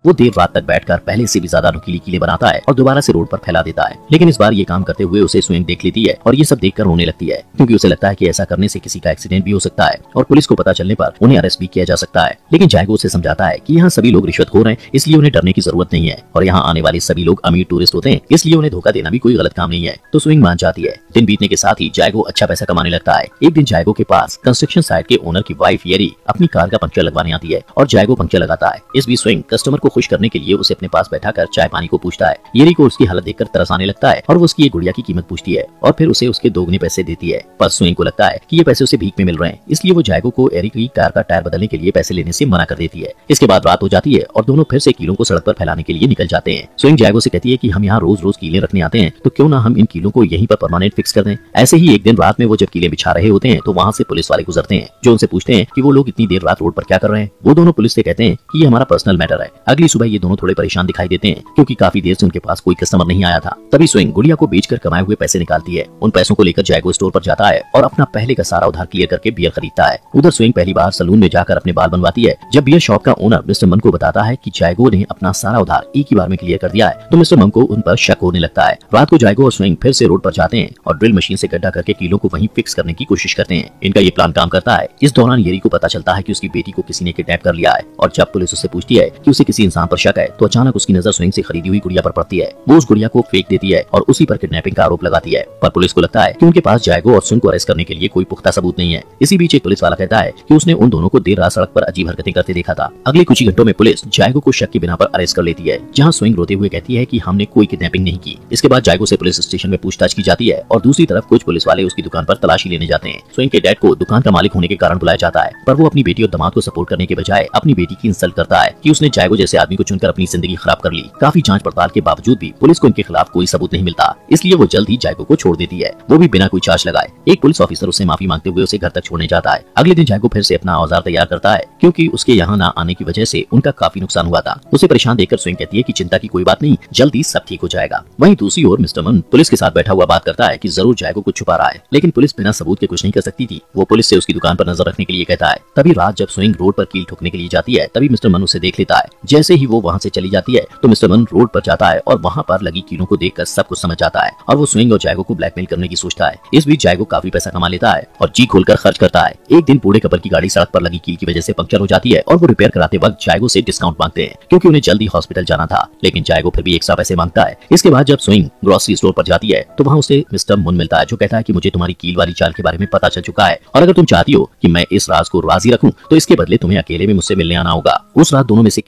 वो देर रात तक बैठकर पहले से भी ज्यादा नुकीली कीलें बनाता है और दोबारा से रोड पर फैला देता है। लेकिन इस बार ये काम करते हुए उसे स्विंग देख लेती है और ये सब देखकर रोने लगती है, क्योंकि उसे लगता है कि ऐसा करने से किसी का एक्सीडेंट भी हो सकता है और पुलिस को पता चलने पर उन्हें अरेस्ट भी किया जा सकता है। लेकिन जायगो उसे समझाता है कि यहाँ सभी लोग रिश्वतखोर हैं, इसलिए उन्हें डरने की जरूरत नहीं है और यहाँ आने वाले सभी लोग अमीर टूरिस्ट होते हैं, इसलिए उन्हें धोखा देना भी कोई गलत काम नहीं है। तो स्विंग मान जाती है। दिन बीतने के साथ ही जायगो अच्छा पैसा कमाने लगता है। एक दिन जायगो के पास कंस्ट्रक्शन साइट के ओनर की वाइफ येरी अपनी कार का पंक्चर लगवाने आती है और जायगो पंक्चर लगाता है। इस बीच स्विंग कस्टमर को खुश करने के लिए उसे अपने पास बैठाकर चाय पानी को पूछता है। येरी को उसकी हालत देखकर तरस आने लगता है और वो उसकी एक गुड़िया की कीमत पूछती है और फिर उसे उसके दोगुने पैसे देती है। पर स्विंग को लगता है कि ये पैसे उसे भीख में मिल रहे हैं, इसलिए वो जायगो को येरी की कार का टायर बदलने के लिए पैसे लेने से मना कर देती है। इसके बाद रात हो जाती है और दोनों फिर से कीलों को सड़क पर फैलाने के लिए निकल जाते हैं। स्विंग जायगो से कहती है कि हम यहाँ रोज रोज कीले रखने आते हैं, तो क्यों ना हम इन कीलों को यहीं पर परमानेंट फिक्स कर दें। ऐसे ही एक दिन रात में वो जब कीले बिछा रहे होते हैं तो वहाँ से पुलिस वाले गुजरते हैं, जो उनसे पूछते हैं कि वो लोग इतनी देर रात रोड पर क्या कर रहे हैं। वो दोनों पुलिस से कहते हैं कि ये हमारा पर्सनल मैटर है। अगली सुबह ये दोनों थोड़े परेशान दिखाई देते हैं, क्योंकि काफी देर से उनके पास कोई कस्टमर नहीं आया था। तभी स्विंग गुड़िया को बेचकर कमाए हुए पैसे निकालती है। उन पैसों को लेकर जायगो स्टोर पर जाता है और अपना पहले का सारा उधार क्लियर करके बियर खरीदता है। उधर स्विंग पहली बार सलून में जाकर अपने बाल बनवाती है। जब बियर शॉप का ओनर मिस्टर मन को बताता है कि जायगो ने अपना सारा उधार एक ही बार में क्लियर कर दिया है, तो मिस्टर मन को उन पर शक होने लगता है। रात को जायगो और स्विंग फिर से रोड पर जाते हैं और ड्रिल मशीन से गड्ढा करके कीलों को वहीं फिक्स करने की कोशिश करते हैं। इनका ये प्लान काम करता है। इस दौरान येरी को पता चलता है कि उसकी बेटी को किसी ने किडनैप कर लिया है और जब पुलिस उससे पूछती है कि उसे किसी इंसान पर शक है, तो अचानक उसकी नजर स्विंग से खरीदी हुई गुड़िया पर पड़ती है। वो उस गुड़िया को फेंक देती है और उसी पर किडनैपिंग का आरोप लगाती है। पर पुलिस को लगता है कि उनके पास जायगो और स्विंग को अरेस्ट करने के लिए कोई पुख्ता सबूत नहीं है। इसी बीच एक पुलिस वाला कहता है कि उसने उन दोनों को देर रात सड़क पर अजीब हरकतें करते देखा था। अगले कुछ ही घंटों में पुलिस जायगो को शक की बिना पर अरेस्ट कर लेती है, जहाँ स्विंग रोते हुए कहती है कि हमने कोई किडनैपिंग नहीं की। इसके बाद जायगो से पुलिस स्टेशन में पूछताछ की जाती है और दूसरी तरफ कुछ पुलिस वाले उसकी दुकान पर तलाशी लेने जाते हैं। स्विंग के डैड को दुकान का मालिक होने के कारण बुलाया जाता है, पर वो अपनी बेटी और दामाद को सपोर्ट करने के बजाय अपनी बेटी की इंसल्ट करता है कि उसने जायगो जैसे आदमी को चुनकर अपनी जिंदगी खराब कर ली। काफी जांच पड़ताल के बावजूद भी पुलिस को इनके खिलाफ कोई सबूत नहीं मिलता, इसलिए वो जल्द ही जायगो को छोड़ देती है, वो भी बिना कोई चार्ज लगाए। एक पुलिस ऑफिसर उससे माफी मांगते हुए उसे घर तक छोड़ने जाता है। अगले दिन जायगो फिर से अपना औजार तैयार करता है, क्योंकि उसके यहाँ न आने की वजह से उनका काफी नुकसान हुआ था। उसे परेशान देखकर स्विंग कहती है कि चिंता की कोई बात नहीं, जल्दी सब ठीक हो जाएगा। वहीं दूसरी ओर मिस्टर मन पुलिस के साथ बैठा हुआ बात करता है कि जरूर जायगो कुछ छुपा रहा है, लेकिन पुलिस बिना सबूत के कुछ नहीं कर सकती थी। वो पुलिस से उसकी दुकान पर नजर रखने के लिए कहता है। तभी रात जब स्विंग रोड पर कील ठोकने के लिए जाती है, तभी मिस्टर मन उसे देख लेता है। जैसे ही वो वहाँ से चली जाती है तो मिस्टर मन रोड पर जाता है और वहाँ पर लगी कीलों को देखकर सब कुछ समझ जाता है और वो स्विंग और जायगो को ब्लैकमेल करने की सोचता है। इस बीच जायगो काफी पैसा कमा लेता है और जी खोलकर खर्च करता है। एक दिन बूढ़े कपल की गाड़ी सड़क पर लगी कील की वजह से पंक्चर हो जाती है और वो रिपेयर कराते वक्त जायगो से डिस्काउंट मांगते हैं, क्योंकि उन्हें जल्दी हॉस्पिटल जाना था। लेकिन जायगो फिर भी एक्स्ट्रा पैसे मांगता है। इसके बाद जब स्विंग ग्रोसरी स्टोर पर जाती है तो वहाँ उसे मिस्टर मुन मिलता है, जो कहता है कि मुझे तुम्हारी कील वाली चाल के बारे में पता चल चुका है और अगर तुम चाहती हो कि मैं इस राज को राजी रखूं तो इसके बदले तुम्हें अकेले में मुझसे मिलने आना होगा। उस रात दोनों में से